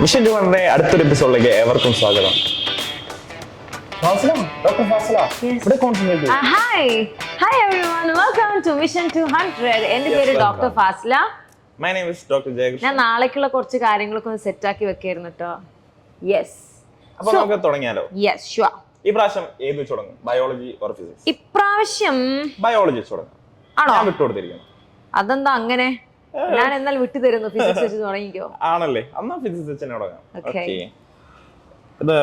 Mission ടുവറിന്റെ അടുത്തൊരു എപ്പിസോഡിലേക്ക് ഏവർക്കും സ്വാഗതം. Hi everyone, welcome to Mission 200. എന്റെ പേര് doctor Fasila. My name is Dr. Jayakrish. ഞാൻ നാളേക്കുള്ള കുറച്ച് കാര്യങ്ങളൊക്കെ ഒന്ന് സെറ്റ് ആക്കി വെക്കായിരുന്നു കേട്ടോ. യെസ്. അപ്പോൾ നമുക്ക് തുടങ്ങിയാലോ? Yes, sure. ഈ പ്രാവശ്യം ഏത് തുടങ്ങും? Biology or physics? ഇപ്രാവശ്യം ബയോളജി തുടങ്ങാം. ആണോ? ഞാൻ വിട്ടുകൊടുത്തിരിക്കുന്നു. അതെന്താ അങ്ങനെ? ഞാൻ എന്നാൽ വിട്ടു തരുന്നു. ഫിസിക്സ് വെച്ച് തുടങ്ങിക്കോ. ആണല്ലേ? എന്നാ ഫിസിക്സ് വെച്ച് തന്നെ തുടങ്ങാം. ഓക്കേ. ഇത്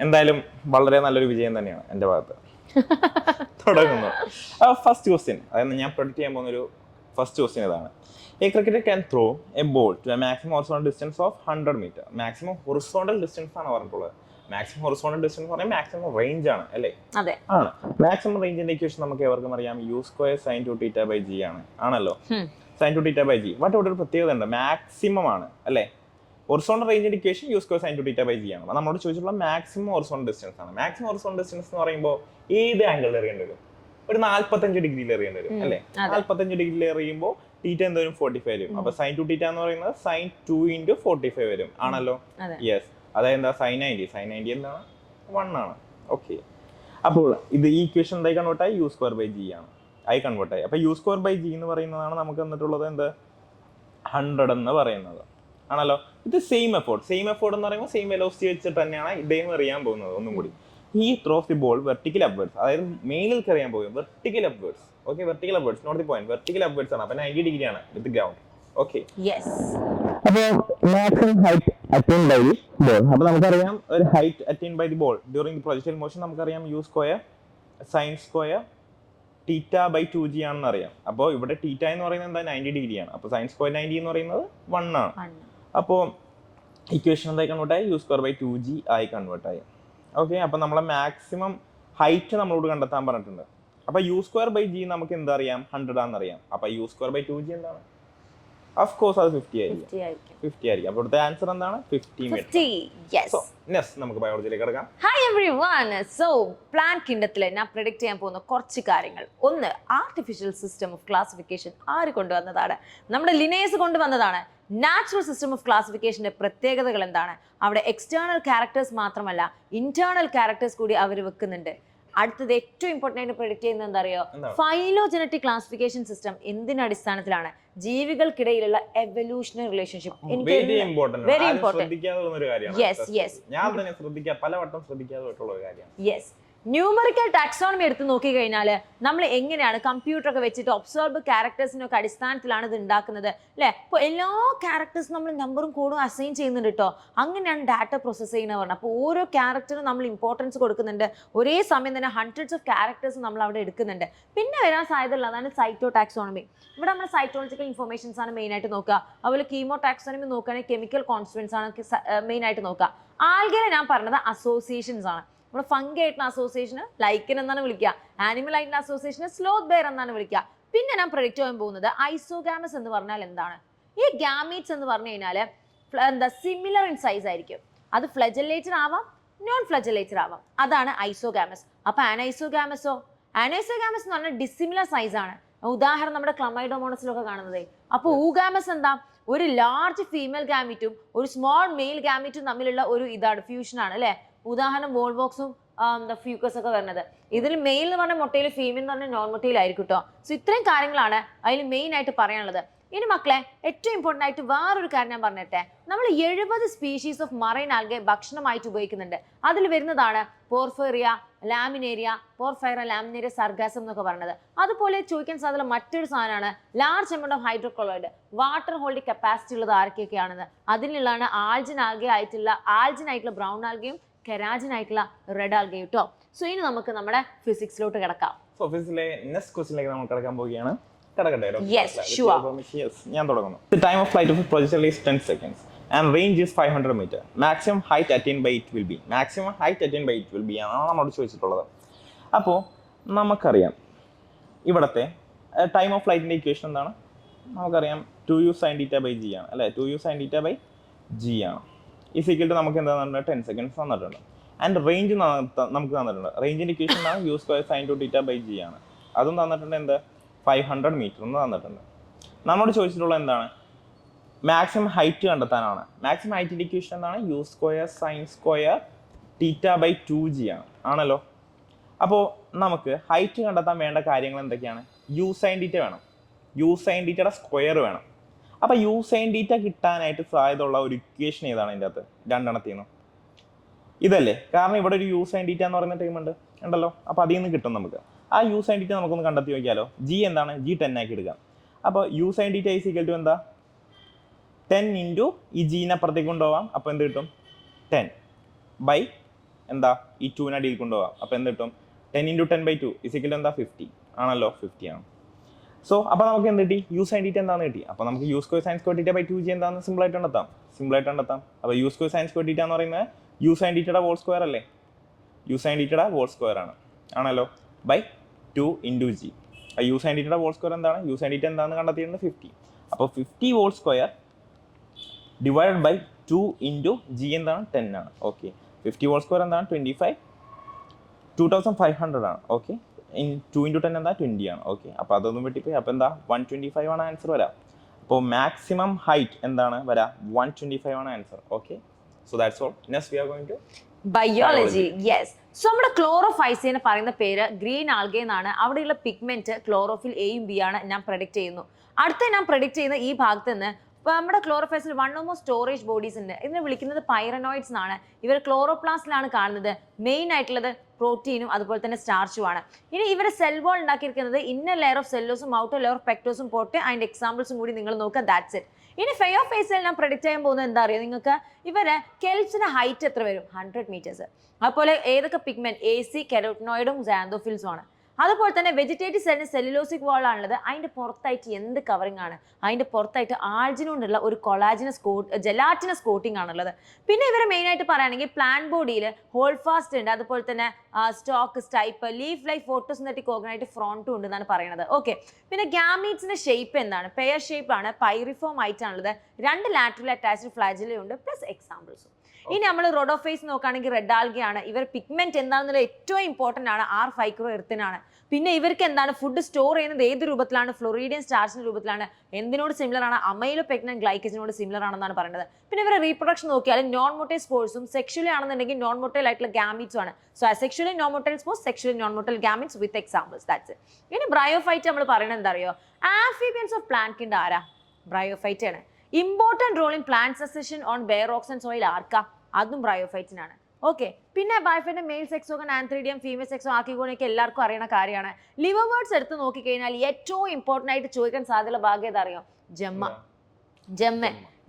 എന്തായാലും വളരെ നല്ലൊരു വിജയം തന്നെയാണ് എൻ്റെ ഭാഗത്ത്. തുടങ്ങുന്നു. ഫസ്റ്റ് ക്വസ്റ്റ്യൻ, അതായത് ഞാൻ പ്രെഡിക്റ്റ് ചെയ്യാൻ പോകുന്ന ഒരു ഫസ്റ്റ് ക്വസ്റ്റ്യൻ ഇതാണ്. A cricketer can throw a ball to a maximum horizontal distance of 100 meter. Maximum horizontal distance ആണ് പറഞ്ഞിട്ടുള്ളത്. മാക്സിമം ഹൊറിസോണ്ടൽ ഡിസ്റ്റൻസ് എന്ന് പറഞ്ഞാൽ മാക്സിമം റേഞ്ച് ആണ് അല്ലേ? അതെ, ആണ്. മാക്സിമം റേഞ്ചിന്റെ ഇക്വേഷൻ നമുക്ക് എവർക്കും അറിയാം. U square sine two theta by g ആണ്. ആണല്ലോ? Sine two theta by g. But ഇവിടെ ഒരു പ്രത്യേകത ഉണ്ട്, മാക്സിമം ആണ് അല്ലേ? ഹൊറിസോണ്ടൽ റേഞ്ചിന്റെ equation u square sine two theta by g ആണ്. നമ്മളോട് ചോദിച്ചിട്ടുള്ള മാക്സിമം ഹൊറിസോണ്ടൽ ഡിസ്റ്റൻസ് ആണ്. മാക്സിമം ഹൊറിസോണ്ടൽ ഡിസ്റ്റൻസ് എന്ന് പറയുമ്പോൾ ഏത് ആംഗിളിൽ എറിയേണ്ടി വരും? ഒരു 45 ഡിഗ്രിയിൽ എറിയേണ്ടി വരും അല്ലേ? 45 ഡിഗ്രിയിൽ എറിയുമ്പോൾ തീറ്റ എന്തായാലും 45 വരും. അപ്പൊ സൈൻ ടു തീറ്റ എന്ന് പറയുന്നത് സൈൻ 2 × 45 വരും. ആണല്ലോ? യെസ്. അതായത് എന്താ? സൈൻ 90. സൈൻ 90 എന്താണ്? 1 ആണ്. ഓക്കെ. അപ്പോൾ ഇത് ഈ ഇക്വേഷൻ എന്തായി കൺവേർട്ട് ആയി? യു സ്ക്വയർ ബൈ ജി ആണ് ആയി കൺവേർട്ട് ആയി. അപ്പൊ യു സ്ക്വയർ ബൈ ജി എന്ന് പറയുന്നതാണ് നമുക്ക് എന്നിട്ടുള്ളത് എന്ത്? 100 എന്ന് പറയുന്നത്. ആണല്ലോ? ഇത് സെയിം എഫോർട്ട് എന്ന് പറയുമ്പോൾ സെയിം വെലോസിറ്റി വെച്ചിട്ട് തന്നെയാണ് ഇദ്ദേഹം എറിയാൻ പോകുന്നത്. ഒന്നും കൂടി, ഈ throws the ball vertical upwards, അതായത് മേലിലേക്ക് എറിയാൻ പോകും. Vertical upwards. Okay, vertical upwards, note the point. Vertical upwards ആണ്. അപ്പൊ 90 ഡിഗ്രി ആണ് വിത്ത് ഗ്രൗണ്ട്. ഓക്കെ. യെസ്. അപ്പോൾ maximum height attain by the ball. അപ്പോൾ നമുക്കറിയാം ഒരു height attain by the ball during the projectile motion നമുക്കറിയാം u square sine square theta by 2g ആണെന്ന് അറിയാം. അപ്പോൾ ഇവിടെ തീറ്റ എന്ന് പറയുന്നത് എന്താ? 90 ഡിഗ്രിയാണ്. അപ്പോൾ സൈൻ സ്ക്വയർ 90 എന്ന് പറയുന്നത് 1 ആണ്. അപ്പോൾ ഇക്വേഷൻ എന്തായി കൺവേർട്ട് ആയി? യു സ്ക്വയർ ബൈ 2g ആയി കൺവേർട്ട് ആയി. ഓക്കെ. അപ്പോൾ നമ്മളെ മാക്സിമം ഹൈറ്റ് നമ്മളോട് കണ്ടെത്താൻ പറഞ്ഞിട്ടുണ്ട്. അപ്പോൾ യു സ്ക്വയർ ബൈ ജി നമുക്ക് എന്താ അറിയാം? 100 ആണെന്നറിയാം. അപ്പോൾ യു സ്ക്വയർ ബൈ 2g എന്താണ്? ഓഫ് കോഴ്സ് അത് 50 ആയിരിക്കും. അപ്പോൾ ഇവിടുത്തെ ആൻസർ എന്താണ്? 50 മീറ്റർ. യെസ്. സോ നെക്സ്റ്റ് നമുക്ക് ബയോളജിയിലേക്ക് കിടക്കാം. Hi everyone. സോ പ്ലാൻ കിൻഡത്തിൽ ഞാൻ പ്രെഡിക്റ്റ് ചെയ്യാൻ പോകുന്ന കുറച്ച് കാര്യങ്ങൾ. ഒന്ന്, ആർട്ടിഫിഷ്യൽ സിസ്റ്റം ഓഫ് ക്ലാസിഫിക്കേഷൻ ആര് കൊണ്ടുവന്നതാണ്? നമ്മുടെ ലിനേഴ്സ് കൊണ്ടുവന്നതാണ്. നാച്ചുറൽ സിസ്റ്റം ഓഫ് ക്ലാസിഫിക്കേഷന്റെ പ്രത്യേകതകൾ എന്താണ്? അവിടെ എക്സ്റ്റേണൽ ക്യാരക്ടേഴ്സ് മാത്രമല്ല ഇന്റേണൽ ക്യാരക്ടേഴ്സ് കൂടി അവർ വെക്കുന്നുണ്ട്. അടുത്തത് ഏറ്റവും ഇമ്പോർട്ടൻ്റ് ആയിട്ട് പ്രെഡിക്റ്റ് ചെയ്യുന്നത് എന്താ അറിയോ? ഫൈലോജനറ്റിക് ക്ലാസിഫിക്കേഷൻ സിസ്റ്റം എന്തിന്റെ അടിസ്ഥാനത്തിലാണ്? ജീവികൾക്കിടയിലുള്ള evolutionary relationship. Very important. Yes yes. ഞാൻ തന്നെ പലവട്ടം ശ്രദ്ധിക്കാതെ പോയിട്ടുള്ള ഒരു കാര്യമാണ്. യെസ്. ന്യൂമറിക്കൽ ടാക്സോണമി എടുത്ത് നോക്കിക്കഴിഞ്ഞാൽ നമ്മൾ എങ്ങനെയാണ് കമ്പ്യൂട്ടർ ഒക്കെ വെച്ചിട്ട് ഒബ്സർവ് ക്യാരക്ടേഴ്സിനൊക്കെ അടിസ്ഥാനത്തിലാണ് ഇത് ഉണ്ടാക്കുന്നത് അല്ലേ? ഇപ്പോൾ എല്ലാ ക്യാരക്ടേഴ്സും നമ്മൾ നമ്പറും കോഡും അസൈൻ ചെയ്യുന്നുണ്ട് കേട്ടോ. അങ്ങനെയാണ് ഡാറ്റ പ്രോസസ്സ് ചെയ്യുന്നത് പറഞ്ഞത്. അപ്പോൾ ഓരോ ക്യാരക്ടറിനും നമ്മൾ ഇമ്പോർട്ടൻസ് കൊടുക്കുന്നുണ്ട്. ഒരേ സമയം തന്നെ ഹൺഡ്രഡ്സ് ഓഫ് ക്യാരക്ടേഴ്സ് നമ്മൾ അവിടെ എടുക്കുന്നുണ്ട്. പിന്നെ വരാൻ സാധ്യതയുള്ള അതാണ് സൈറ്റോ ടാക്സോണമി. ഇവിടെ നമ്മൾ സൈറ്റോളജിക്കൽ ഇൻഫർമേഷൻസ് ആണ് മെയിൻ ആയിട്ട് നോക്കുക. അതുപോലെ കീമോ ടാക്സോണമി നോക്കുകയാണെങ്കിൽ കെമിക്കൽ കോൺസ്റ്റുവൻസ് ആണ് മെയിൻ ആയിട്ട് നോക്കുക. ആൽഗെ ഞാൻ പറഞ്ഞത് അസോസിയേഷൻസ് ആണ്. നമ്മുടെ ഫംഗി ആയിട്ടുള്ള അസോസിയേഷന് ലൈക്കൻ എന്നാണ് വിളിക്കുക. ആനിമൽ ആയിട്ടുള്ള അസോസിയേഷന് സ്ലോത്ത് ബെയർ എന്നാണ് വിളിക്കുക. പിന്നെ ഞാൻ പ്രൊഡിക്റ്റ് ചെയ്യാൻ പോകുന്നത് ഐസോഗാമസ് എന്ന് പറഞ്ഞാൽ എന്താണ്? ഈ ഗാമീറ്റ്സ് എന്ന് പറഞ്ഞു കഴിഞ്ഞാൽ എന്താ സിമിലർ ഇൻ സൈസ് ആയിരിക്കും. അത് ഫ്ലജല്ലേറ്റഡ് ആവാം, നോൺ ഫ്ലജല്ലേറ്റഡ് ആവാം. അതാണ് ഐസോഗാമസ്. അപ്പൊ അനൈസോഗാമസോ? അനൈസോഗാമസ് എന്ന് പറഞ്ഞാൽ ഡിസിമിലർ സൈസ് ആണ്. ഉദാഹരണം നമ്മുടെ ക്ലമൈഡോമോണസിലൊക്കെ കാണുന്നത്. അപ്പൊ ഊഗാമസ് എന്താ? ഒരു ലാർജ് ഫീമെയിൽ ഗാമീറ്റും ഒരു സ്മോൾ മെയിൽ ഗാമീറ്റും തമ്മിലുള്ള ഒരു ഇതാണ്, ഫ്യൂഷൻ ആണ് അല്ലെ? ഉദാഹരണം വോൾവോക്സും ഫ്യൂക്കസ് ഒക്കെ വരുന്നത്. ഇതിൽ മെയിൽ എന്ന് പറഞ്ഞ മുട്ടയിൽ, ഫീമെയിൽ എന്ന് പറഞ്ഞ നോൺ മുട്ടയിൽ ആയിരിക്കും കേട്ടോ. സോ ഇത്രയും കാര്യങ്ങളാണ് അതിൽ മെയിൻ ആയിട്ട് പറയാനുള്ളത്. ഇനി മക്കളെ, ഏറ്റവും ഇമ്പോർട്ടൻ്റ് ആയിട്ട് വേറൊരു കാര്യം ഞാൻ പറഞ്ഞിട്ടെ. നമ്മൾ 70 സ്പീഷീസ് ഓഫ് മറൈൻ ആൽഗെ ഭക്ഷണമായിട്ട് ഉപയോഗിക്കുന്നുണ്ട്. അതിൽ വരുന്നതാണ് പോർഫേറിയ, ലാമിനേരിയ, ലാമിനേരിയ സർഗാസം എന്നൊക്കെ പറയുന്നത്. അതുപോലെ ചോദിക്കാൻ സാധ്യത മറ്റൊരു സാധനമാണ് large amount of hydrochloride, water holding capacity ഉള്ളത് ആരൊക്കെയൊക്കെയാണെന്ന്. അതിനുള്ളതാണ് ആൽജിൻ ആയിട്ടുള്ള ബ്രൗൺ ആൽഗയും കെരാജിൻ ആയിട്ടുള്ള റെഡ് ആൽഗയും കേട്ടോ. സോ ഇനി നമുക്ക് നമ്മുടെ ഫിസിക്സിലോട്ട് കിടക്കാം. നെക്സ്റ്റ് ക്വസ്റ്റ്യനിലേക്ക് നമ്മൾ കിടക്കാൻ പോവുകയാണ്. ഞാൻ തുടങ്ങുന്നു. The time of flight of a projectile is 10 seconds and range is 500 meter. Maximum height attained by it will be. ആണ് നമ്മളോട് ചോദിച്ചിട്ടുള്ളത്. അപ്പോൾ നമുക്കറിയാം ഇവിടുത്തെ ടൈം ഓഫ് ഫ്ലൈറ്റിന്റെ ഇക്വേഷൻ എന്താണ്? നമുക്കറിയാം 2u sin θ by g ആണ് അല്ലേ? 2u sin θ by g ആണ്. ഈ സീക്വൽ നമുക്ക് എന്താ തന്നിട്ടുണ്ട്? 10 seconds തന്നിട്ടുണ്ട്. ആൻഡ് റേഞ്ച് നമുക്ക് തന്നിട്ടുണ്ട്. റേഞ്ചിന്റെ ഇക്വേഷൻ എന്താണ്? u square sin 2θ by g ആണ്. അതും തന്നിട്ടുണ്ട്. എന്ത്? 500 മീറ്റർ എന്ന് തന്നിട്ടുണ്ട്. നമ്മളോട് ചോദിച്ചിട്ടുള്ള എന്താണ്? മാക്സിമം ഹൈറ്റ് കണ്ടെത്താനാണ്. മാക്സിമം ഹൈറ്റിന്റെ ഇക്വേഷൻ എന്താണ്? U square sine square theta by 2g ആണ്, ആണല്ലോ. അപ്പോൾ നമുക്ക് ഹൈറ്റ് കണ്ടെത്താൻ വേണ്ട കാര്യങ്ങൾ എന്തൊക്കെയാണ്? യു സൈൻ തീറ്റ വേണം, യു സൈൻ തീറ്റയുടെ സ്ക്വയർ വേണം. അപ്പോൾ യു സൈൻ തീറ്റ കിട്ടാനായിട്ട് സാധ്യതയുള്ള ഒരു ഇക്വേഷൻ ഏതാണ് ഇതിൻ്റെ അകത്ത്? രണ്ടെണ്ണത്തിൽ നിന്ന് ഇതല്ലേ, കാരണം ഇവിടെ ഒരു യു സൈൻ തീറ്റ എന്ന് പറയുന്ന ടൈം ഉണ്ടല്ലോ. അപ്പോൾ അതിൽ നിന്ന് കിട്ടും നമുക്ക്. ആ യു സൈൻ തീറ്റ നമുക്കൊന്ന് കണ്ടെത്തി നോക്കിയാലോ. ജി എന്താണ്? ജി 10 ആക്കി എടുക്കാം. അപ്പോൾ u sine theta is equal to എന്താ? 10 ഇൻറ്റു ഈ ജീനെ അപ്പുറത്തേക്ക് കൊണ്ടുപോകാം. അപ്പോൾ എന്ത് കിട്ടും? 10 ബൈ എന്താ? ഈ 2നെ അടിയിൽ കൊണ്ടുപോകാം. അപ്പോൾ എന്ത് കിട്ടും? 10 into 10 by 2 is equal to എന്താ? 50 ആണല്ലോ, 50 ആണ്. സോ അപ്പോൾ നമുക്ക് എന്ത് കിട്ടി? യു സൈൻ തീറ്റ എന്താണെന്ന് കിട്ടി. അപ്പോൾ നമുക്ക് u square sine square theta by 2g എന്താണെന്ന് സിമ്പിളായിട്ട് കണ്ടെത്താം. അപ്പോൾ u square sine square theta എന്ന് പറയുന്നത് യു സൈൻ തീറ്റയുടെ ഹോൾ സ്ക്വയർ അല്ലേ? യു സൈൻ തീറ്റയുടെ ഹോൾ സ്ക്വയർ ആണല്ലോ, by 2 into g. U sine തീറ്റയുടെ ഹോൾ സ്ക്വയർ എന്താണ്? യു സൈൻ തീറ്റ എന്താണെന്ന് കണ്ടെത്തിയിട്ടുണ്ട്? 50. അപ്പോൾ 50 whole square divided by 2 into g എന്താണ്? 10 ആണ്. ഓക്കെ, 50 ഹോൾ സ്ക്വയർ എന്താണ്? 2500 ആണ്. ഓക്കെ, 2 ഇൻറ്റു 10 എന്താ? 20 ആണ്. ഓക്കെ, അപ്പോൾ അതൊന്നും വെട്ടിപ്പോയി. അപ്പോൾ എന്താ? 125 ആണ് ആൻസർ വരാം. അപ്പോൾ മാക്സിമം ഹൈറ്റ് എന്താണ് വരാം? 125 ആണ് answer. Okay, so that's all. Next we are going two biology. Yes, so നമ്മുടെ ക്ലോറോഫൈസി എന്ന് പറയുന്ന പേര് ഗ്രീൻ ആൽഗെ എന്നാണ്. അവിടെയുള്ള പിഗ്മെന്റ് ക്ലോറോഫിൽ എയും ബി ആണ് ഞാൻ പ്രഡിക്റ്റ് ചെയ്യുന്നു. അടുത്ത ഞാൻ പ്രഡിക്റ്റ് ചെയ്യുന്ന ഈ ഭാഗത്ത് നിന്ന് നമ്മുടെ ക്ലോറോഫൈസിൽ 1 or more സ്റ്റോറേജ് ബോഡീസ് ഉണ്ട്. ഇതിനെ വിളിക്കുന്നത് പൈറനോയിഡ്സ് എന്നാണ്. ഇവർ ക്ലോറോപ്ലാസ്റ്റിലാണ് കാണുന്നത്. മെയിൻ ആയിട്ടുള്ളത് പ്രോട്ടീനും അതുപോലെ തന്നെ സ്റ്റാർച്ചുമാണ്. ഇനി ഇവർ സെൽ വാൾ ഉണ്ടാക്കിയിരിക്കുന്നത് ഇന്നർ ലെയർ ഓഫ് സെല്ലോസും ഔട്ടർ ലെയർ ഓഫ് പെക്ടോസും പോട്ടെ. അതിന്റെ എക്സാമ്പിൾസും കൂടി നിങ്ങൾ നോക്കുക. That's it. ഇനി ഫെയോഫൈസിൽ ഞാൻ പ്രഡിക്റ്റ് ചെയ്യാൻ പോകുന്നത് എന്താ അറിയാം നിങ്ങൾക്ക്? ഇവര് കെൽസിന്റെ ഹൈറ്റ് എത്ര വരും? 100 മീറ്റേഴ്സ്. അതുപോലെ ഏതൊക്കെ പിഗ്മെന്റ്? AC, കെരോട്ടിനോയിഡും സാന്തോഫിൽസും ആണ്. അതുപോലെ തന്നെ വെജിറ്റേറ്റീവ് സെല്ലിന് സെല്ലുലോസിക് വാൾ ആണുള്ളത്. അതിന്റെ പുറത്തായിട്ട് എന്ത് കവറിംഗ് ആണ്? അതിന്റെ പുറത്തായിട്ട് ആൾജിൻ കൊണ്ടുള്ള ഒരു കൊളാജിനസ് ജെലാറ്റിനസ് കോട്ടിംഗ് ആണുള്ളത്. പിന്നെ ഇവർ മെയിൻ ആയിട്ട് പറയുകയാണെങ്കിൽ പ്ലാന്റ് ബോഡിയിൽ ഹോൾഫാസ്റ്റ് ഉണ്ട്, അതുപോലെ തന്നെ സ്റ്റോക്ക്, സ്റ്റൈപ്പ്, ലീഫ് ലൈഫ്, ഫോട്ടോസിന്തറ്റിക് ഓർഗനായിട്ട് ഫ്രോണ്ടും ഉണ്ട് എന്നാണ് പറയുന്നത്. ഓക്കെ, പിന്നെ ഗാമീറ്റ്സിന്റെ ഷേപ്പ് എന്താണ്? പെയർ ഷേപ്പ് ആണ്, പൈറിഫോം ആയിട്ടാണുള്ളത്. 2 ലാറ്ററൽ അറ്റാച്ച്ഡ് ഫ്ലാജില ഉണ്ട്, പ്ലസ് എക്സാമ്പിൾസും. ഇനി നമ്മൾ റോഡോഫേസ് നോക്കുകയാണെങ്കിൽ റെഡ് ആൽഗെ ആണ്. ഇവർ പിഗ്മെന്റ് എന്താണെന്നുള്ള ഏറ്റവും ഇമ്പോർട്ടന്റ് ആണ്, R-ഫൈക്രോ എർത്തിനാണ്. പിന്നെ ഇവർക്ക് എന്താണ്? ഫുഡ് സ്റ്റോർ ചെയ്യുന്നത് ഏത് രൂപത്തിലാണ്? ഫ്ലോറീഡിയൻ സ്റ്റാർച്ചിന്റെ രൂപത്തിലാണ്. എന്തിനോട് സിമിലർ ആണ്? അമൈലോ പെഗ്നൻ ഗ്ലൈക്കസിനോട് സിമിലർ ആണെന്നാണ് പറയുന്നത്. പിന്നെ ഇവരെ റീപ്രൊഡക്ഷൻ നോക്കിയാൽ നോൺ മൊട്ടൈൽ സ്പോർട്സും സെക്ഷുവലി ആണെന്നുണ്ടെങ്കിൽ നോൺ മൊട്ടൈൽ ആയിട്ടുള്ള ഗാമീറ്റ്സും ആണ്. So asexually non motile spores, sexually non motile gametes with examples. That's it. ഇനി ബ്രയോഫൈറ്റ് നമ്മൾ പറയുന്നത് എന്താ അറിയോ? ആംഫിബിയൻസ് ഓഫ് പ്ലാന്റ് ആരാ? ബ്രയോഫൈറ്റ് ആണ്. Important role in plant succession on bare rocks and soil ആർക്കാ? അതും ബ്രയോഫൈറ്റിനാണ്. ഓക്കെ, പിന്നെ ബയോഫൈറ്റിന്റെ മെയിൽ സെക്സോഗൺ, ആന്ത്രീഡിയം, ഫീമെയിൽ സെക്സോ, ആക്കിഗോണിയൊക്കെ എല്ലാവർക്കും അറിയുന്ന കാര്യമാണ്. ലിവർ വേർഡ്സ് എടുത്ത് നോക്കിക്കഴിഞ്ഞാൽ ഏറ്റവും ഇമ്പോർട്ടന്റ് ആയിട്ട് ചോദിക്കാൻ സാധ്യതയുള്ള ഭാഗ്യം ഏതാ അറിയോ? ജെമ്മ.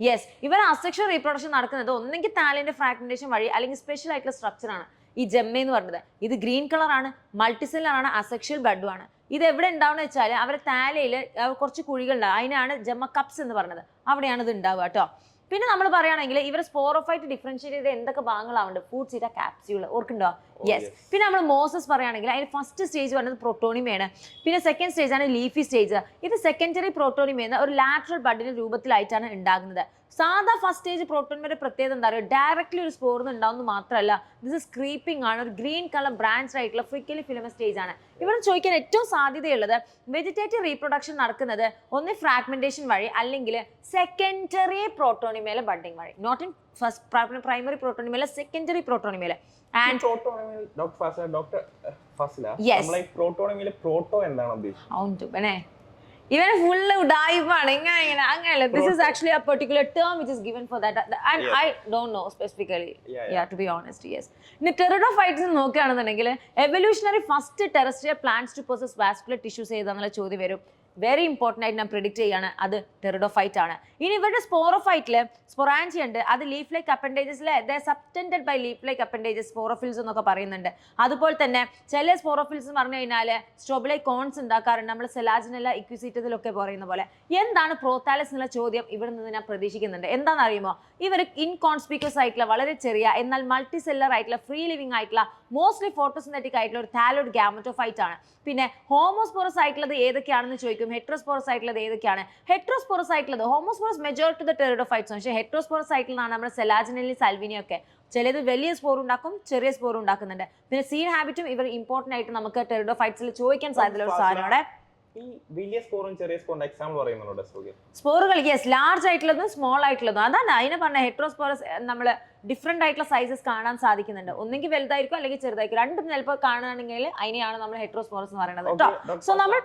യെസ്, ഇവർ അസെക്ഷൽ റീപ്രൊഡക്ഷൻ നടക്കുന്നത് ഒന്നെങ്കിൽ താലിന്റെ ഫ്രാഗ്മെന്റേഷൻ വഴി, അല്ലെങ്കിൽ സ്പെഷ്യൽ ആയിട്ടുള്ള സ്ട്രക്ചർ ആണ് ഈ ജെമ്മ എന്ന് പറയുന്നത്. ഇത് ഗ്രീൻ കളർ ആണ്, മൾട്ടിസെല്ലർ ആണ്, അസെക്ഷൽ ബഡും ആണ്. ഇത് എവിടെ ഉണ്ടാവുന്ന വെച്ചാൽ അവരുടെ താലയിൽ കുറച്ച് കുഴികളുണ്ടാവും. അതിനാണ് ജെമ്മ കപ്സ് എന്ന് പറയുന്നത്. അവിടെയാണ് ഇത് ഉണ്ടാവുക കേട്ടോ. പിന്നെ നമ്മൾ പറയുകയാണെങ്കിൽ ഇവർ സ്പോറോഫൈറ്റ് ഡിഫറൻഷിയേറ്റ് ചെയ്ത് എന്തൊക്കെ ഭാഗങ്ങളാവുന്നുണ്ട്? ഫുഡ് സീറ്റ ക്യാപ്സ്യൂൾ ഓർക്കുണ്ടോ? യെസ്. പിന്നെ നമ്മൾ മോസസ് പറയുകയാണെങ്കിൽ അതിന് ഫസ്റ്റ് സ്റ്റേജ് പറയുന്നത് പ്രോട്ടോണിമയാണ്. പിന്നെ സെക്കൻഡ് സ്റ്റേജ് ആണ് ലീഫി സ്റ്റേജ്. ഇത് സെക്കൻഡറി പ്രോട്ടോണിമ എന്ന ഒരു ലാറ്ററൽ ബഡിന്റെ രൂപത്തിലായിട്ടാണ് ഉണ്ടാകുന്നത്. സാധാ ഫസ്റ്റ് സ്റ്റേജ് പ്രോട്ടോണിമയുടെ പ്രത്യേകത എന്താ പറയുക? ഡയറക്ട്ലി ഒരു സ്പോറിന് ഉണ്ടാവുന്നത് മാത്രമല്ല, ദിസ് ഇസ് ക്രീപ്പിംഗ് ആണ്. ഒരു ഗ്രീൻ കളർ ബ്രാഞ്ച് ആയിട്ടുള്ള ഫ്രിക്കലി ഫിലമസ് സ്റ്റേജ് ആണ്. ഇവിടെ ചോദിക്കാൻ ഏറ്റവും സാധ്യതയുള്ളത് വെജിറ്റേറ്റീവ് റീപ്രൊഡക്ഷൻ നടക്കുന്നത് ഒന്ന് ഫ്രാഗ്മെന്റേഷൻ വഴി, അല്ലെങ്കിൽ സെക്കൻഡറി പ്രോട്ടോണിമയിലെ ബഡിങ് വഴി. നോട്ട് ഇൻ ഫസ്റ്റ് പ്രൈമറി പ്രോട്ടോണിമയിലെ, സെക്കൻഡറി പ്രോട്ടോണിമയിലെ. ആൻഡ് പ്രോട്ടോ എന്താണ് ഉദ്ദേശിച്ചത്? ഇവന് ഫുള്ള് ഉഡായിപ്പാണ്. ഇങ്ങനെ അങ്ങനെയല്ല. This is actually a particular term which is given for that and I don't know specifically, to be honest. Yes. ഇനി ടെറിഡോഫൈറ്റ്സ് നോക്കുകയാണെന്നുണ്ടെങ്കിൽ evolutionary first terrestrial plants to possess vascular tissues ഏതാന്നുള്ള ചോദ്യം വരും. വെരി ഇമ്പോർട്ടൻ്റ് ആയിട്ട് ഞാൻ predict ചെയ്യാണ്, അത് pteridophyte ആണ്. ഇനി ഇവരുടെ സ്പോറോഫൈറ്റില് സ്പൊറാഞ്ചി ഉണ്ട്. അത് ലീഫ് ലൈക്ക് അപ്പൻഡേജസിലെ subtended by leaf like appendages, sporophylls എന്നൊക്കെ പറയുന്നുണ്ട്. അതുപോലെ തന്നെ ചില സ്പോറോഫിൽസ് എന്ന് പറഞ്ഞു കഴിഞ്ഞാൽ സ്ട്രോബിലൈ കോൺസ് ഉണ്ടാക്കാറുണ്ട്, നമ്മൾ സെലാജിനെല്ല ഇക്വിസിറ്റത്തിലൊക്കെ പറയുന്ന പോലെ. എന്താണ് പ്രോത്താലസ് എന്നുള്ള ചോദ്യം ഇവിടെ നിന്ന് ഞാൻ പ്രതീക്ഷിക്കുന്നുണ്ട്. എന്താണെന്ന് അറിയുമോ? ഇവർ ഇൻകോൺസ്പീക്വസ് ആയിട്ടുള്ള, വളരെ ചെറിയ എന്നാൽ മൾട്ടി സെല്ലർ ആയിട്ടുള്ള, ഫ്രീ ലിവിംഗ് ആയിട്ടുള്ള, മോസ്റ്റ്ലി ഫോട്ടോസിന്തറ്റിക് ആയിട്ടുള്ള ഒരു താലോയിഡ് ഗാമറ്റോഫൈറ്റ് ആണ്. പിന്നെ ഹോമോസ്പോറസ് ആയിട്ടുള്ളത് ഏതൊക്കെയാണെന്ന് ചോദിക്കും. ഹെട്രോസ്പോറസ് ആയിട്ടുള്ളത് ഏതൊക്കെയാണ്? ഹെട്രോസ്പോറസ് ആയിട്ടുള്ളത് ഹോമോസ്പോറസ് മെജോറിറ്റി ദ ടെറിഡോഫൈറ്റ്സ്. പക്ഷേ ഹെട്രോസ്പോറസ് ആയിട്ടുള്ളതാണ് നമ്മുടെ സെലാജിനെല്ലി സാൽവിനി ഒക്കെ. ചിലത് വലിയ സ്പോർ ഉണ്ടാക്കും, ചെറിയ സ്പോർ ഉണ്ടാക്കുന്നുണ്ട്. പിന്നെ സീൻ ഹാബിറ്റും ഇവർ ഇമ്പോർട്ടൻ്റ് ആയിട്ട് നമുക്ക് ടെറിഡോഫൈറ്റ്സിൽ ചോദിക്കാൻ സാധ്യതയുള്ള ഒരു സാധനമാണ്. ഈ വലിയ സ്പോറും ചെറിയ സ്പോറിന്റെ എക്സാമ്പിൾ പറയുന്നുണ്ടോ ടെക്സ്റ്റ് സ്പോറുകൾ യെസ്, ലാർജ് ആയിട്ടുള്ളതും സ്മോൾ ആയിട്ടുള്ളതും. അതാണ് അതിനെ പറഞ്ഞ ഹെട്രോസ്പോറസ്. നമ്മൾ ഡിഫറെന്റ് ആയിട്ടുള്ള സൈസസ് കാണാൻ സാധിക്കുന്നുണ്ട്. ഒന്നെങ്കിൽ വലുതായിരിക്കും അല്ലെങ്കിൽ ചെറുതായിരിക്കും. രണ്ടും ചിലപ്പോൾ കാണുകയാണെങ്കിൽ അതിനെയാണ് നമ്മൾ ഹെട്രോസ്പോറസ് എന്ന് പറയുന്നത് കേട്ടോ. സോ നമ്മൾ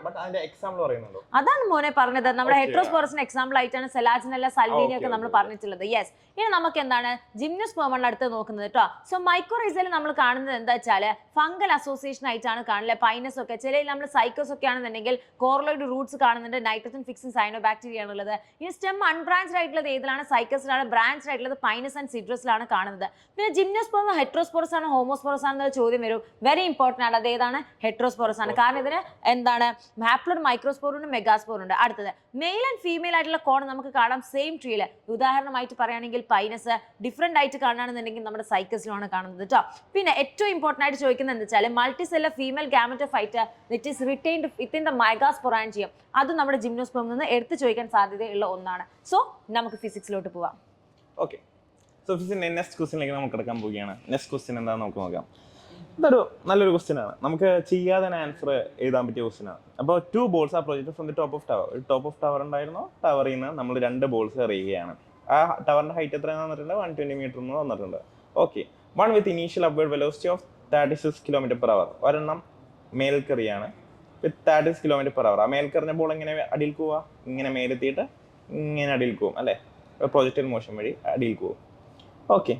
എക്സാമ്പിൾ പറയുന്നുണ്ടോ? അതാണ് മോനെ പറഞ്ഞത്. നമ്മുടെ ഹെട്രോസ്പോറസിന് എക്സാമ്പിൾ ആയിട്ടാണ് സെലാജിനല്ല സൽവീനിയ ഒക്കെ നമ്മൾ പറഞ്ഞിട്ടുള്ളത്. യെസ്. ഇനി നമുക്ക് എന്താണ് ജിംനോസ്പേമാണ് അടുത്ത് നോക്കുന്നത് കേട്ടോ. സോ മൈക്കോറൈസയിൽ നമ്മൾ കാണുന്നത് എന്താ വെച്ചാൽ ഫംഗൽ അസോസിയേഷൻ ആയിട്ടാണ് കാണുന്നത്. പൈനസ് ഒക്കെ ചില നമ്മൾ സൈക്കോസ് ഒക്കെ ആണെന്നുണ്ടെങ്കിൽ കോർലോയിഡ് റൂട്ട്സ് കാണുന്നുണ്ട്. നൈട്രജൻ ഫിക്സിംഗ് സൈനോ ബാക്ടീരിയ ആണുള്ളത്. ഇനി സ്റ്റെം അൺബ്രാഞ്ച്ഡ് ആയിട്ടുള്ളത് ഏതിലാണ്? സൈക്കസിലാണ്. ബ്രാഞ്ച്ഡ് ആയിട്ടുള്ളത് പൈനസ് ആൻഡ് സിട്രസിലാണ് കാണുന്നത്. പിന്നെ ജിംനോസ്പേം ഹെട്രോസ്പോറസ് ആണ് ഹോമോസ്പോറസ് ആണെന്ന ചോദ്യം വരും. വെരി ഇമ്പോർട്ടന്റ് ആണ്. അത് ഏതാണ്? ഹെട്രോസ്പോറസ് ആണ്. കാരണം ഇതിന് എന്താണ് ഹാപ്ലോയിഡ് മൈക്രോസ്പോറുണ്ട്, മെഗാസ്പോറുണ്ട്. അടുത്തത് മെയിൽ ആൻഡ് ഫീമെയിൽ ആയിട്ടുള്ള കോൺ നമുക്ക് കാണാം സെയിം ട്രീയിൽ. ഉദാഹരണമായിട്ട് പറയുകയാണെങ്കിൽ പൈനസ് ഡിഫറെന്റ് ആയിട്ട് കാണുകയാണെന്നുണ്ടെങ്കിൽ നമ്മുടെ സൈക്കസിലുമാണ് കാണുന്നത് കേട്ടോ. പിന്നെ ഏറ്റവും ഇമ്പോർട്ടന്റ് ആയിട്ട് ചോദിക്കുന്നത് എന്താ വെച്ചാൽ multicellular female gametophyte which is retained within the megasporangium. അത് നമ്മുടെ ജിംനോസ്പേമിൽ നിന്ന് എടുത്ത് ചോദിക്കാൻ സാധ്യതയുള്ള ഒന്നാണ്. സോ നമുക്ക് ഫിസിക്സിലോട്ട് പോവാം. ഓക്കെ, സോ ഫിസിക്സിന്റെ നെക്സ്റ്റ് ക്വസ്റ്റ്യനിലേക്ക് നമുക്ക് കിടക്കാൻ പോവുകയാണ്. നെക്സ്റ്റ് ക്വസ്റ്റ്യൻ എന്താണെന്ന് നമുക്ക് നോക്കാം. ഇതൊരു നല്ലൊരു ക്വസ്റ്റ്യൻ ആണ്. നമുക്ക് ചെയ്യാതെ ആൻസർ എഴുതാൻ പറ്റിയ ക്വസ്റ്റ്യൻ ആണ്. അപ്പോൾ 2 balls ആ project from the top of tower. ഒരു ടോപ്പ് ഓഫ് ടവർ ഉണ്ടായിരുന്നു. ടവറിൽ നിന്ന് നമ്മൾ 2 balls എറിയുകയാണ്. ആ ടവറിന്റെ ഹൈറ്റ് എത്രയാണെന്ന് തന്നിട്ടുണ്ട്? 120 മീറ്റർ എന്ന് തന്നിട്ടുണ്ട്. Okay, one with initial upward velocity of 36 km/h. ഒരെണ്ണം മേൽക്കെറിയാണ് വിത്ത് 36 km/h. ആ മേൽക്കെറിഞ്ഞ ബോൾ എങ്ങനെ അടിയിൽ പോവുക? ഇങ്ങനെ മേലെത്തിയിട്ട് ഇങ്ങനെ അടിയിൽ പോവും അല്ലേ? പ്രൊജക്ടൈൽ മോഷൻ വഴി അടിയിൽ പോവും. ഓക്കെ,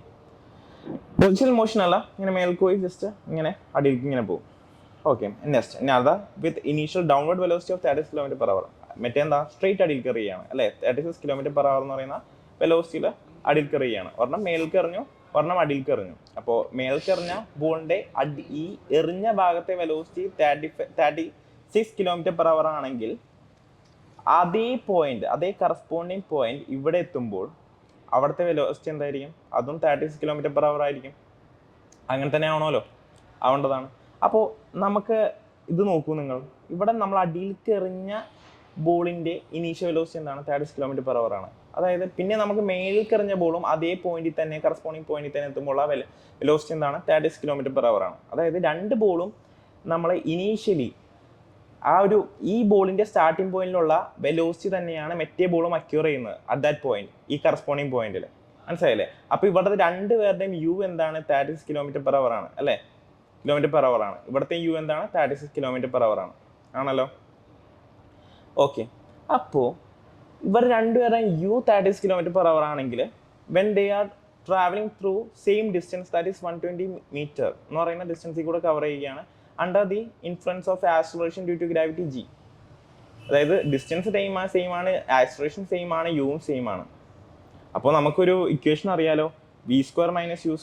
പൊസിഷണൽ മോഷൻ അല്ല, ഇങ്ങനെ മേൽക്ക് പോയി ജസ്റ്റ് ഇങ്ങനെ അടിയിലേക്ക് ഇങ്ങനെ പോകും. ഓക്കെ, നെക്സ്റ്റ് ഇനി അതാ with initial downward velocity of 36 km/h. മറ്റേന്താ സ്ട്രേറ്റ് അടിയിലേക്ക് എറിയാണ് അല്ലേ? 36 km/h എന്ന് പറയുന്ന വെലോസിറ്റിയിൽ അടിയിലേക്ക് എറിയാണ്. ഒരെണ്ണം മേൽക്ക് എറിഞ്ഞു, ഒരെണ്ണം അടിയിലേക്ക് എറിഞ്ഞു. അപ്പോൾ മേൽക്ക് എറിഞ്ഞ ബോളിന്റെ ഈ എറിഞ്ഞ ഭാഗത്തെ വെലോസിറ്റി 36 km/h ആണെങ്കിൽ അതേ പോയിന്റ്, അതേ കറസ്പോണ്ടിങ് പോയിന്റ് ഇവിടെ എത്തുമ്പോൾ അവിടുത്തെ വെലോസിറ്റി എന്തായിരിക്കും? അതും 36 km/h ആയിരിക്കും. അങ്ങനെ തന്നെ ആവണമല്ലോ, ആവേണ്ടതാണ്. അപ്പോൾ നമുക്ക് ഇത് നോക്കൂ നിങ്ങൾ. ഇവിടെ നമ്മൾ അടിയിലേക്ക് എറിഞ്ഞ ബോളിന്റെ ഇനീഷ്യൽ വെലോസിറ്റി എന്താണ്? 36 km/h ആണ്. അതായത് പിന്നെ നമുക്ക് മേലിലേക്ക് എറിഞ്ഞ ബോളും അതേ പോയിന്റിൽ തന്നെ കറസ്പോണ്ടിങ് പോയിന്റിൽ തന്നെ എത്തുമ്പോൾ ആ വെലോസിറ്റി എന്താണ്? 36 km/h ആണ്. അതായത് 2 ബോളും നമ്മളെ ഇനീഷ്യലി ആ ഒരു ഈ ബോളിന്റെ സ്റ്റാർട്ടിംഗ് പോയിന്റിലുള്ള വെലോസിറ്റി തന്നെയാണ് മറ്റേ ബോളും അക്യൂർ ചെയ്യുന്നത് അറ്റ് ദാറ്റ് പോയിന്റ്, ഈ കറസ്പോണ്ടിങ് പോയിന്റിൽ. മനസ്സിലായില്ലേ? അപ്പൊ ഇവിടുത്തെ 2 പേരുടെയും യു എന്താണ്? 36 km/h ആണ് അല്ലേ? km/h ആണ്. ഇവിടുത്തെ യു എന്താണ്? 36 km/h ആണ്. ആണല്ലോ? ഓക്കെ, അപ്പോ ഇവർ 2 പേരുടെയും യു 36 km/h ആണെങ്കിൽ when they are travelling through same distance, that is 120 metre എന്ന് പറയുന്ന ഡിസ്റ്റൻസിൽ കൂടെ കവർ ചെയ്യുകയാണ് under the influence of acceleration due to gravity g. അതായത് ഡിസ്റ്റൻസ് സെയിം ആണ്, ആക്സിലറേഷൻ സെയിം ആണ്, യുവും സെയിം ആണ്. അപ്പോൾ നമുക്കൊരു ഇക്വേഷൻ അറിയാലോ, v² - u²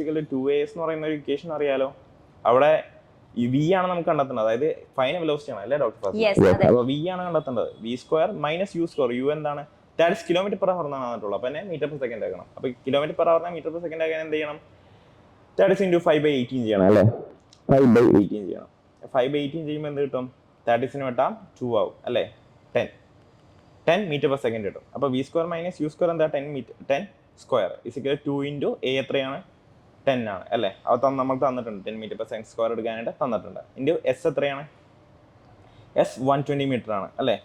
= 2as എന്ന് പറയുന്ന ഒരു ഇക്വേഷൻ അറിയാലോ. അവിടെ ഈ v ആണ് നമുക്ക് കണ്ടെത്തേണ്ടത്, അതായത് ഫൈനൽ വെലോസിറ്റി ആണ് അല്ലേ ഡോക്ടർ? അപ്പോൾ v ആണ് കണ്ടെത്തേണ്ടത്. v² - u². u എന്താണ്? 36 km/h എന്നാണ് തന്നിട്ടുള്ളത്. അപ്പോൾ തന്നെ m/s ആക്കണം. അപ്പോൾ km/h m/s ആക്കാൻ എന്ത് ചെയ്യണം? 36 × 5/18 ചെയ്യണം അല്ലേ? 5/18 ചെയ്യണം. 5/18 ചെയ്യുമ്പോൾ എന്ത് കിട്ടും? 36 വെട്ടാം 2 ആവും അല്ലേ? 10 m/s കിട്ടും. അപ്പോൾ v² - u² എന്താ? 10 സ്ക്വയർ = 2 × a എത്രയാണ്? 10 ആണ് അല്ലേ? അത് നമുക്ക് തന്നിട്ടുണ്ട്. 10 m/s² എടുക്കാനായിട്ട് തന്നിട്ടുണ്ട്. ഇൻറ്റു s എത്രയാണ്? s 120 മീറ്റർ ആണ് അല്ലേ?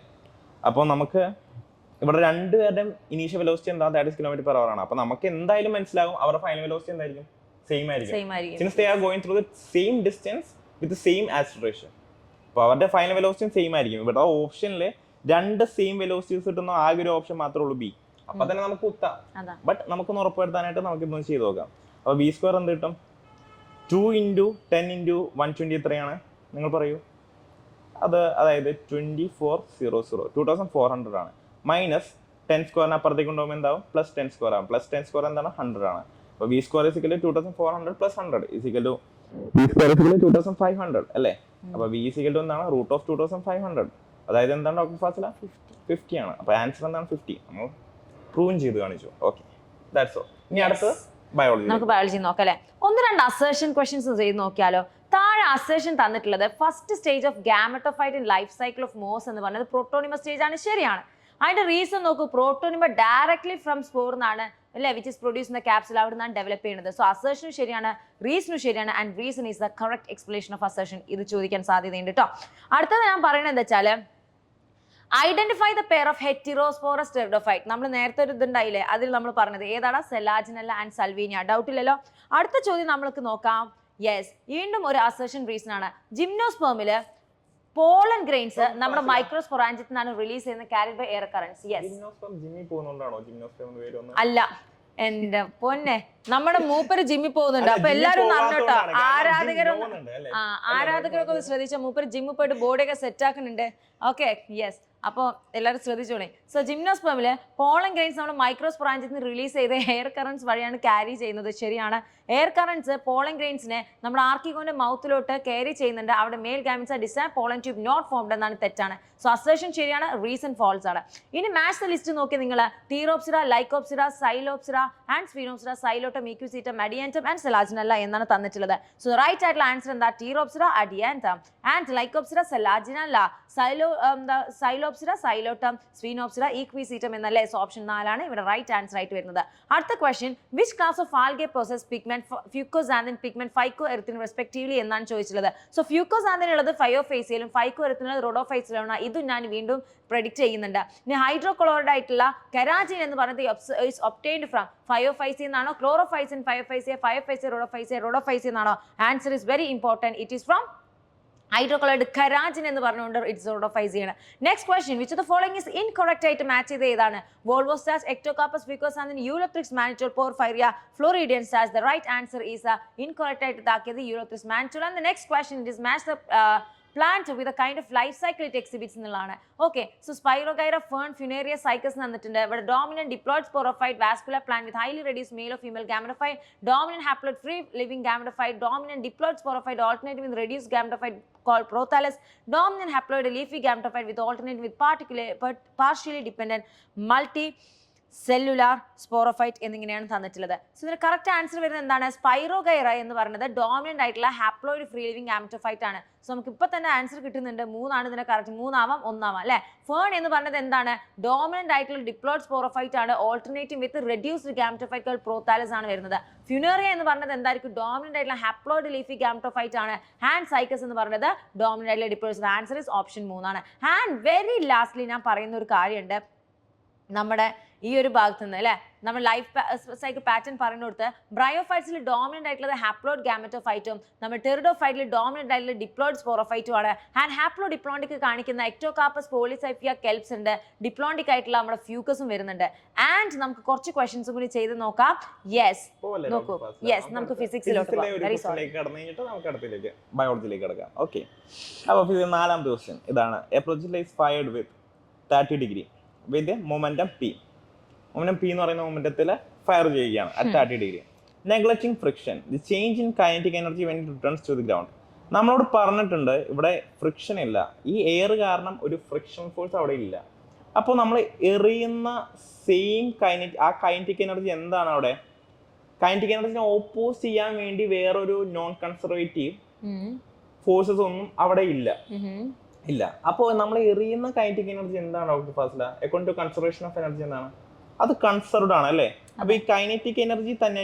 അപ്പോൾ നമുക്ക് ഇവിടെ 2 പേരുടെയും ഇനീഷ്യൽ വെലോസിറ്റി എന്താ? 36 km/h ആണ്. അപ്പോൾ നമുക്ക് എന്തായാലും മനസ്സിലാകും അവരുടെ ഫൈനൽ വെലോസിറ്റി എന്തായിരിക്കും? സെയിം ആയിരിക്കും. Since they are going through the same distance with the same acceleration. അപ്പോൾ അവരുടെ ഫൈനൽ വെലോസിറ്റി സെയിം ആയിരിക്കും. ഇവിടെ ഓപ്ഷനിൽ 2 സെയിം വെലോസിറ്റീസ് കിട്ടുന്ന ആകെ ഒരു ഓപ്ഷൻ മാത്രമേ ഉള്ളൂ, ബി. അപ്പൊ തന്നെ നമുക്ക് ഉത്താം. ബട്ട് നമുക്കൊന്ന് ഉറപ്പുവരുത്താനായിട്ട് നമുക്ക് ഇതൊന്ന് ചെയ്ത് നോക്കാം. അപ്പോൾ v² എന്ത് കിട്ടും? 2 × 10 × 120 എത്രയാണ്? നിങ്ങൾ പറയൂ. അതായത് 2400 2400 ആണ്. മൈനസ് 10² അപ്പുറത്തേക്ക് കൊണ്ടുപോകുമ്പോൾ എന്താവും? +10² ആവും. +10² എന്താണ്? 100 ആണ്. അപ്പോൾ v² = 2400 + 100 v² = 2500 അല്ലേ? അപ്പോൾ v = എന്താണ്? √2500. അതായത് എന്താണ് ഡോക്ടർ ഫാസില? 50 ആണ്. അപ്പോൾ ആൻസർ എന്താണ്? 50. നമ്മൾ പ്രൂവ് ചെയ്ത് കാണിച്ചു. Okay, that's all. ഇനി അടുത്തത് ബയോളജി. നമുക്ക് ബയോളജി നോക്കാം അല്ലേ? 1-2 അസേർഷൻ ക്വസ്റ്റ്യൻസ് ചെയ്ത് നോക്കിയാലോ? താഴെ അസേർഷൻ തന്നിട്ടുള്ളത് first stage of gametophyte in life cycle of moss എന്ന് പറഞ്ഞത് പ്രോട്ടോണിമ സ്റ്റേജ് ആണ്. ശരിയാണ്. അതിന്റെ റീസൺ നോക്കൂ. പ്രോട്ടോണിമ ഡയറക്ട്ലി ഫ്രം സ്പോർ എന്നാണ് അല്ലേ, which is produce in the capsule. അവിടെ നിന്നാണ് ഡെവലപ്പ് ചെയ്യുന്നത്. സോ അസേർഷനും ശരിയാണ്, റീസണും ശരിയാണ്. And reason is the correct explanation of assertion. ഇത് ചോദിക്കാൻ സാധ്യതയുണ്ട് കേട്ടോ. അടുത്തത് ഞാൻ പറയുന്നത് എന്താ വെച്ചാൽ identify the pair of heterosporous pteridophyte. നമ്മൾ നേരത്തെ ഒരു ഇതുണ്ടായില്ലേ, അതിൽ നമ്മൾ പറഞ്ഞത് ഏതാണ്? സെലാജിനല്ല ആൻഡ് സൽവീനിയ. ഡൗട്ട് ഇല്ലല്ലോ. അടുത്ത ചോദ്യം നമ്മൾക്ക് നോക്കാം. യെസ്, വീണ്ടും ഒരു അസർഷൻ റീസൺ ആണ്. ജിംനോസ്പേമില് പോളൻ ഗ്രെയിൻസ് നമ്മുടെ മൈക്രോസ്പൊറാഞ്ചിൽ നിന്നാണ് റിലീസ് ചെയ്യുന്നത്, carried by air currents. Yes, അല്ല എന്റെ പൊന്നെ, നമ്മുടെ മൂപ്പര് ജിമ്മിൽ പോകുന്നുണ്ട്. അപ്പൊ എല്ലാരും അറിഞ്ഞോട്ടോ, ആരാധകരൊക്കെ ഒന്ന് ശ്രദ്ധിച്ച മൂപ്പര് ജിമ്മിൽ പോയിട്ട് ബോഡിയൊക്കെ സെറ്റ് ആക്കുന്നുണ്ട്. ഓക്കെ, യെസ്, അപ്പോൾ എല്ലാവരും ശ്രദ്ധിച്ചോളേ. സോ ജിംനോസ്പേമില് പോളൻ ഗ്രെയിൻസ് നമ്മൾ മൈക്രോസ്പൊറാഞ്ചിൽ നിന്ന് റിലീസ് ചെയ്ത് എയർ കറൻസ് വഴിയാണ് ക്യാരി ചെയ്യുന്നത്. ശരിയാണ്. എയർ കറൻസ് പോളൻ ഗ്രെയിൻസിനെ നമ്മുടെ ആർക്കിഗോന്റെ മൗത്തിലോട്ട് ക്യാരി ചെയ്യുന്നുണ്ട്. അവിടെ male gametes design pollen tube not formed എന്നാണ് തെറ്റാണ്. സോ അസേർഷൻ ശരിയാണ്, റീസൺ ഫാൾസ് ആണ്. ഇനി മാച്ച് ദ ലിസ്റ്റ് നോക്കി നിങ്ങൾ. തീറോപ്സിറ, ലൈക്കോപ്സിറ, സൈലോപ്സിറ ആൻഡ് സ്ഫീനോപ്സിറ, സൈലോട്ടം, ഇക്വിസീറ്റം, അഡിയൻറ്റം ആൻഡ് സെലാജിനല്ല എന്നാണ് തന്നിട്ടുള്ളത്. സോ റൈറ്റ് ആയിട്ടുള്ള ആൻസർ എന്താ? തീറോപ്സിറ, അഡിയൻറ്റം ആൻഡ് ലൈക്കോപ്സിറ, സെലാജിനല്ല, സൈലോപ്സിറ, സൈലോട്ടം, സ്ഫീനോപ്സിറ, ഈക്വിസീറ്റം എന്നല്ലേ. സോ ഓപ്ഷൻ 4 ആണ് ഇവിടെ റൈറ്റ് ആൻസർ ആയിട്ട് വരുന്നത്. അടുത്ത question, which class of algae process pigment fucoxanthin, pigment phycoerythrin respectively എന്നാണ് ചോദിച്ചിട്ടുള്ളത്. സോ ഫ്യൂക്കോസാന്തിൻ ഉള്ളത് ഫയോഫേസിയലും ഫൈക്കോ എറിത്തിനുള്ളത് റോഡോഫൈസിലുമാണ്. ഇതും ഞാൻ വീണ്ടും പ്രെഡിക്റ്റ് ചെയ്യുന്നുണ്ട്. ഇനി ഹൈഡ്രോക്ലോറൈഡ് ആയിട്ടുള്ള കെരാജിൻ എന്ന് പറയുന്നത് ഈസ് ഒബ്റ്റൈൻഡ് ഫ്രം ഫയോഫൈസി എന്നാണോ, ക്ലോറോഫൈസിൻ ഫയോഫൈസിയ, ഫയോഫൈസിയ റോഡോഫൈസിയ, റോഡോഫൈസി എന്നാണോ? Answer is very important. It is from hydrochloride carrageen എന്ന് പറഞ്ഞുകൊണ്ട് ഇറ്റ്സ് റോഡോഫൈസിയാണ്. Next question, which of the following is incorrect ആയിട്ട് മാച്ച് ചെയ്ത് ഏതാണ്? Volvox starch, ectocarpus, fucoxanthin, ulothrix, mannitol, porphyra, floridean starch. The right answer is incorrect ആയിട്ട് ഇതാക്കിയത് ulothrix, mannitol. And the next question, it is match the plant with a kind of life cycle it exhibits എന്നുള്ളതാണ്. Okay, so spirogyra, fern, funaria, cycas തന്നിട്ടുണ്ട്. ഇവിടെ dominant diploid sporophyte vascular plant with highly reduced male or female gametophyte, dominant haploid free living gametophyte, dominant diploid sporophyte alternate with reduced gametophyte called prothallus, dominant haploid leafy gametophyte with alternate with partially dependent multi cellular sporophyte എന്നിങ്ങനെയാണ് തന്നിട്ടുള്ളത്. So ഇതിന് correct answer വരുന്നത് എന്താണ്? Spirogyra എന്ന് പറയുന്നത് dominant ആയിട്ടുള്ള haploid free living gametophyte ആണ്. So നമുക്ക് ഇപ്പൊ തന്നെ ആൻസർ കിട്ടുന്നുണ്ട്. 3 ആണ് ഇതിന്റെ കറക്റ്റ്. 3 ആവാം, 1 ആവാം അല്ലെ. ഫേൺ എന്ന് പറഞ്ഞത് എന്താണ്? ഡോമിനന്റ് ആയിട്ടുള്ള ഡിപ്ലോയിഡ് സ്പോറോഫൈറ്റ് ആണ്. ഓൾട്ടർനേറ്റീവ് വിത്ത് റെഡ്യൂസ്ഡ് ഗാമറ്റോഫൈറ്റ് പ്രോത്താലസ് ആണ് വരുന്നത്. ഫ്യൂനേറിയ എന്ന് പറഞ്ഞത് എന്തായിരിക്കും? ഡോമിനന്റ് ആയിട്ടുള്ള ഹാപ്ലോയിഡ് ലീഫി ഗാമറ്റോഫൈറ്റ് ആണ്. ഹാൻഡ് സൈക്കസ് എന്ന് പറയുന്നത് ഡോമിനന്റ് ആയിട്ടുള്ള ഡിപ്ലോയിഡ്. ആൻസർ ഇസ് ഓപ്ഷൻ 3 ആണ്. ആൻഡ് വെരി ലാസ്റ്റ്ലി ഞാൻ പറയുന്ന ഒരു കാര്യമുണ്ട്. നമ്മുടെ ഈ ഒരു ഭാഗത്ത് നിന്ന് അല്ലേ, നമ്മൾ ലൈഫ് സൈക്കിൾ പാറ്റേൺ പറഞ്ഞു കൊടുത്ത് ബ്രയോഫൈറ്റ്സിൽ ഡോമിനന്റ് ആയിട്ടുള്ളത് ഹാപ്ലോയിഡ് ഗാമറ്റോഫൈറ്റും നമ്മൾ ടെറിഡോഫൈറ്റിൽ ഡോമിനന്റ് ആയിട്ടുള്ള ഡിപ്ലോയിഡ് സ്പോറോഫൈറ്റും ആണ്. ആൻഡ് ഹാപ്ലോ ഡിപ്ലോണ്ടിക് കാണിക്കുന്ന എക്ടോകാർപ്പസ്, പോളിസൈഫിയ, കെൽപ്സ് ഉണ്ട്. ഡിപ്ലോണ്ടിക് ആയിട്ടുള്ള നമ്മുടെ ഫ്യൂക്കസും വരുന്നുണ്ട്. ആൻഡ് നമുക്ക് കുറച്ച് ക്വസ്റ്റ്യൻസും കൂടി ചെയ്ത് നോക്കാം. യെസ്, നോക്കൂ. യെസ്, നമുക്ക് ഫിസിക്സിലോട്ട് ബയോളജിയിലേക്ക് കിടക്കാം. ഓക്കെ, അപ്പോൾ 4ാമത്തെ ക്വസ്റ്റ്യൻ ഇതാണ്. A projectile is fired with 30 degree with momentum p. Momentum p എന്ന് പറയുന്ന മൊമെന്റത്തിൽ ഫയർ ചെയ്യുകയാണ് at 30 degree. Neglecting friction, the change in kinetic energy when it returns to the ground. നമ്മളോട് പറഞ്ഞിട്ടുണ്ട് ഇവിടെ ഫ്രിക്ഷൻ ഇല്ല. ഈ എയർ കാരണം ഒരു ഫ്രിക്ഷൻ ഫോഴ്സ് അവിടെ ഇല്ല. അപ്പോൾ നമ്മൾ എറിയുന്ന സെയിം ആ കൈനറ്റിക് എനർജി എന്താണ് അവിടെ? കൈനറ്റിക് എനർജിനെ ഓപ്പോസ് ചെയ്യാൻ വേണ്ടി വേറൊരു നോൺ കൺസർവേറ്റീവ് ഫോഴ്സസ് ഒന്നും അവിടെ ഇല്ല. അപ്പോൾ നമ്മൾ എറിയുന്ന കൈനറ്റിക് എനർജി എന്താണ് doctor Fazila? According to conservation of energy എന്താണ്? അത് കൺസർവ്ഡ് ആണ് അല്ലേ. അപ്പോൾ ഈ കൈനറ്റിക് എനർജി തന്നെ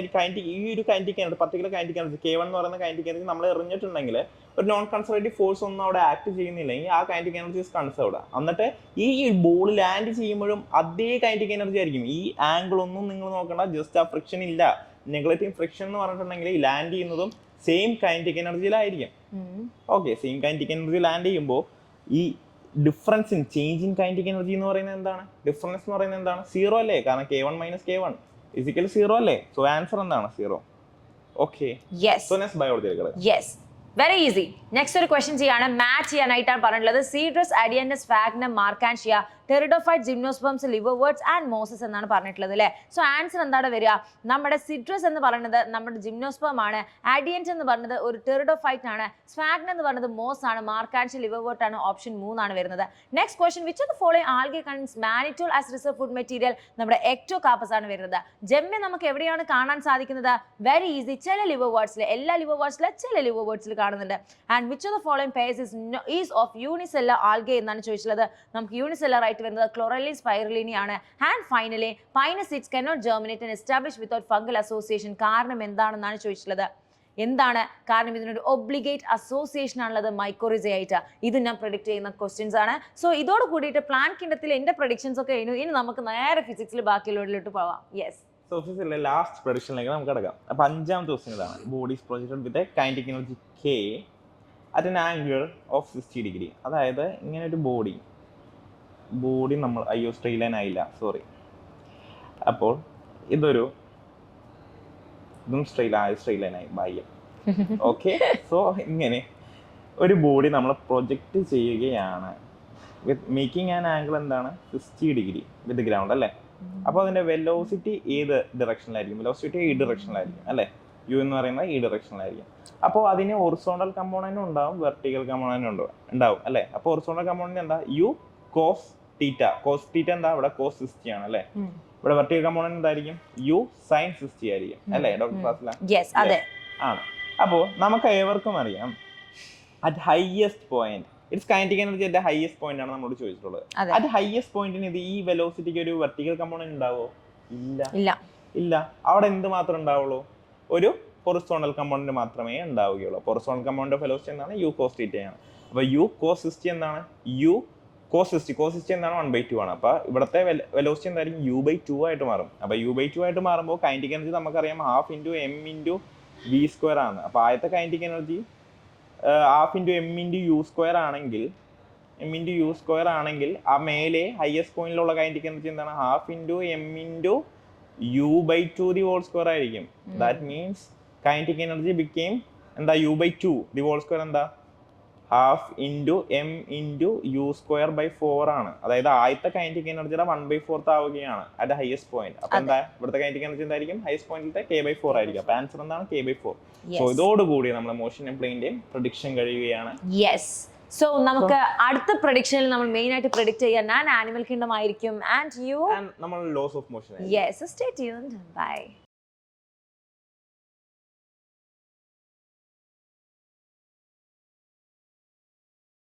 ഈ ഒരു kinetic energy, particular kinetic energy K1 എന്ന് പറയുന്ന കൈനറ്റിക് എനർജി നമ്മൾ എറിഞ്ഞിട്ടുണ്ടെങ്കിൽ ഒരു നോൺ കൺസർവേറ്റീവ് ഫോഴ്സ് ഒന്നും അവിടെ ആക്ട് ചെയ്യുന്നില്ലെങ്കിൽ ആ കൈനറ്റിക് എനർജി ഇസ് കൺസർവ്ഡ്. എന്നിട്ട് ഈ ബോൾ ലാൻഡ് ചെയ്യുമ്പോഴും അതേ കൈനറ്റിക് എനർജി ആയിരിക്കും. ഈ ആംഗിൾ ഒന്നും നിങ്ങൾ നോക്കണ്ട, ജസ്റ്റ് ആ ഫ്രിക്ഷൻ ഇല്ല. നെഗ്ലക്റ്റിംഗ് ഫ്രിക്ഷൻ എന്ന് പറഞ്ഞിട്ടുണ്ടെങ്കിൽ ഈ ലാൻഡ് ചെയ്യുന്നതും സെയിം കൈനറ്റിക് എനർജിയിലായിരിക്കും. Okay, same kinetic energy land ചെയ്യുമ്പോൾ ഈ difference in change in kinetic energy എന്ന് പറയുന്നത് എന്താണ്? ഡിഫറൻസ് എന്ന് പറയുന്നത് എന്താണ്? 0 അല്ലേ? കാരണം K1 - K1 = 0 അല്ലേ? സോ ആൻസർ എന്താണ്? 0. ഓക്കെ, സോ നെക്സ്റ്റ് ബയോളജിയിലേക്ക്. Yes, very easy. നെക്സ്റ്റ് ഒരു ക്വസ്റ്റ്യൻ ചെയ്യാണ്. മാച്ച് ചെയ്യാനായിട്ടാണ് പറഞ്ഞിട്ടുള്ളത്. Cedrus, adiantum, sphagnum, marchantia, pteridophyte, gymnosperms, liverworts and mosses എന്നാണ് പറഞ്ഞിട്ടുള്ളത് അല്ലേ. സോ ആൻസർ എന്താണ് വരിക? നമ്മുടെ സിഡ്രസ് എന്ന് പറയുന്നത് നമ്മുടെ ജിംനോസ്പേം ആണ്. അഡിയൻസ് എന്ന് പറയുന്നത് ഒരു ടെറിഡോഫൈറ്റ് ആണ്. സ്ഫാഗ്നം എന്ന് പറയുന്നത് മോസ് ആണ്. മാർക്കാൻഷ്യ, ലിവർവേർഡ് ആണ്. ഓപ്ഷൻ 3 ആണ് വരുന്നത്. Next question, which of the following algae contains mannitol as reserve food material? നമ്മുടെ എക്ടോകാർപ്പസ് ആണ് വരുന്നത്. ജെമ്മെ നമുക്ക് എവിടെയാണ് കാണാൻ സാധിക്കുന്നത്? വെരി ഈസി, ചില ലിവർവേർഡ്സിൽ, എല്ലാ ലിവർവേർഡ്സിലും ചില ലിവർവേർഡ്സിൽ കാണുന്നുണ്ട്. And which of the following pairs is of unicellular algae എന്നാണ് ചോദിച്ചിട്ടുള്ളത്. നമുക്ക് യൂണിസെല്ലർ ആയിട്ട് വരുന്നത് ക്ലോറലിൻ, സ്പൈറലിനി ആണ്. And finally Pinus seeds cannot germinate and establish without fungal association. കാരണം എന്താണെന്നാണ് ചോദിച്ചിട്ടുള്ളത്. എന്താണ് കാരണം ഇതിനൊരു ഒബ്ലിഗേറ്റ് അസോസിയേഷൻ ആണുള്ളത് മൈക്കോറിസ ആയിട്ട്. ഇത് ഞാൻ പ്രൊഡിക്ട് ചെയ്യുന്ന ക്വസ്റ്റ്യൻസ് ആണ്. സോ ഇതോട് കൂടിയിട്ട് പ്ലാൻ കിൻഡത്തിൽ എന്റെ പ്രൊഡിക്ഷൻസ് ഒക്കെ കഴിഞ്ഞു. ഇനി നമുക്ക് നേരെ ഫിസിക്സിൽ ബാക്കിയുള്ളവരിലോട്ട് പോവാം. യെസ്, സോ ഫിസിക്സിലെ ലാസ്റ്റ് പ്രൊഡിക്ഷനിലേക്ക് നമുക്ക് കിടക്കാം. അപ്പൊ 5ാമത്തെ ക്വസ്റ്റ്യൻ ഇതാണ്. Bodies projected with a kinetic energy K at an angle of 60 degree. അതായത് ഇങ്ങനെ ഒരു ബോഡി നമ്മൾ സ്ട്രെയിറ്റ് ലൈൻ ആയില്ല, സോറി. അപ്പോൾ ഇതും സ്ട്രെയിറ്റ് ലൈൻ ആയി ബാഹ്യം. ഓക്കെ, സോ ഇങ്ങനെ ഒരു ബോഡി നമ്മൾ പ്രൊജക്റ്റ് ചെയ്യുകയാണ് വിത്ത് മേക്കിംഗ് ആൻ ആംഗിൾ എന്താണ് 60 ഡിഗ്രി വിത്ത് ഗ്രൗണ്ട് അല്ലേ. അപ്പോൾ അതിന്റെ വെലോസിറ്റി ഏത് ഡിറക്ഷനിലായിരിക്കും? വെലോസിറ്റി ഈ ഡിറക്ഷനിലായിരിക്കും അല്ലേ. യു എന്ന് പറയുന്നത് ഈ ഡിറക്ഷനിലായിരിക്കും. അപ്പോൾ അതിന് ഹൊറിസോണ്ടൽ കമ്പോണന്റും ഉണ്ടാവും, വെർട്ടിക്കൽ കമ്പോണന്റും ഉണ്ടാവും അല്ലേ. അപ്പോൾ ഹൊറിസോണ്ടൽ കമ്പോണന്റ് എന്താ? U cos theta. Cos theta എന്താ? ഇവിടെ കോസ് 60 ആണ് അല്ലേ. ഇവിടെ വെർട്ടിക്കൽ കമ്പോണന്റ് എന്തായിരിക്കും? യു സൈൻ 60 ആയിരിക്കും അല്ലേ ഡോക്ടർ ഫാസില? യെസ്, അതെ ആണ്. അപ്പോൾ നമുക്ക് ഏവർക്കും അറിയാം at highest point it's kinetic energy at highest point ആണ് നമ്മളോട് ചോദിച്ചിട്ടുള്ളത്. അറ്റ് ഹൈയസ്റ്റ് പോയിന്റിന് ഇത് ഈ വെലോസിറ്റിക്ക് ഒരു വെർട്ടിക്കൽ കമ്പോണന്റ് ഉണ്ടാവോ? ഇല്ല. അവിടെ എന്ത് മാത്രമേ ഉണ്ടാവുള്ളൂ? ഒരു ഹൊറിസോണ്ടൽ കമ്പോണന്റ് മാത്രമേ ഉണ്ടാവുകയുള്ളൂ. ഹൊറിസോണ്ടൽ കമ്പോണന്റ് ഓഫ് വെലോസിറ്റി എന്താണ്? യു കോസ് തീറ്റയാണ്. അപ്പോൾ യു കോസ് 60 എന്താണ്? യു കോസ് 60 എന്താണ്? 1/2 ആണ്. അപ്പോൾ ഇവിടുത്തെ വെലോസിറ്റി എന്തായിരിക്കും? u/2 ആയിട്ട് മാറും. അപ്പോൾ u/2 ആയിട്ട് മാറുമ്പോൾ കൈനറ്റിക് എനർജി നമുക്കറിയാം 12 × m × v² ആണ്. അപ്പോൾ ആദ്യത്തെ കൈനറ്റിക് എനർജി 12 × m × u² ആണെങ്കിൽ ആ മേലെ ഹയസ്റ്റ് പോയിന്റിലുള്ള കൈനറ്റിക് എനർജി എന്താണ്? 12 × m × u/2² ആയിരിക്കും. That means kinetic energy became എന്താ? u/2 എന്താ? 12 × m × u²/4 ആണ്. അതായത് ആദ്യത്തെ കൈനറ്റിക് എനർജിയുടെ 1/4 ആവുകയാണ് അറ്റ് ഹയസ്റ്റ് പോയിന്റ്. അപ്പൊ എന്താ ഇവിടുത്തെ കൈനറ്റിക് എനർജി എന്തായിരിക്കും? ഹയസ്റ്റ് പോയിന്റിലത്തെ k/4 ആയിരിക്കും. അപ്പൊ ആൻസർ എന്താണ്? k/4. സോ ഇതോടുകൂടി നമ്മുടെ മോഷൻ പ്ലെയിന്റെയും പ്രൊഡിക്ഷൻ കഴിയുകയാണ്. യെസ്, സോ നമുക്ക് അടുത്ത പ്രൊഡിക്ഷനിൽ നമ്മൾ മെയിൻ ആയിട്ട് പ്രൊഡിക്ട് ചെയ്യാൻ ഞാൻ ആനിമൽ കിങ്ഡം ആയിരിക്കും. And you? നമ്മൾ laws of motion. Yes, stay tuned. By.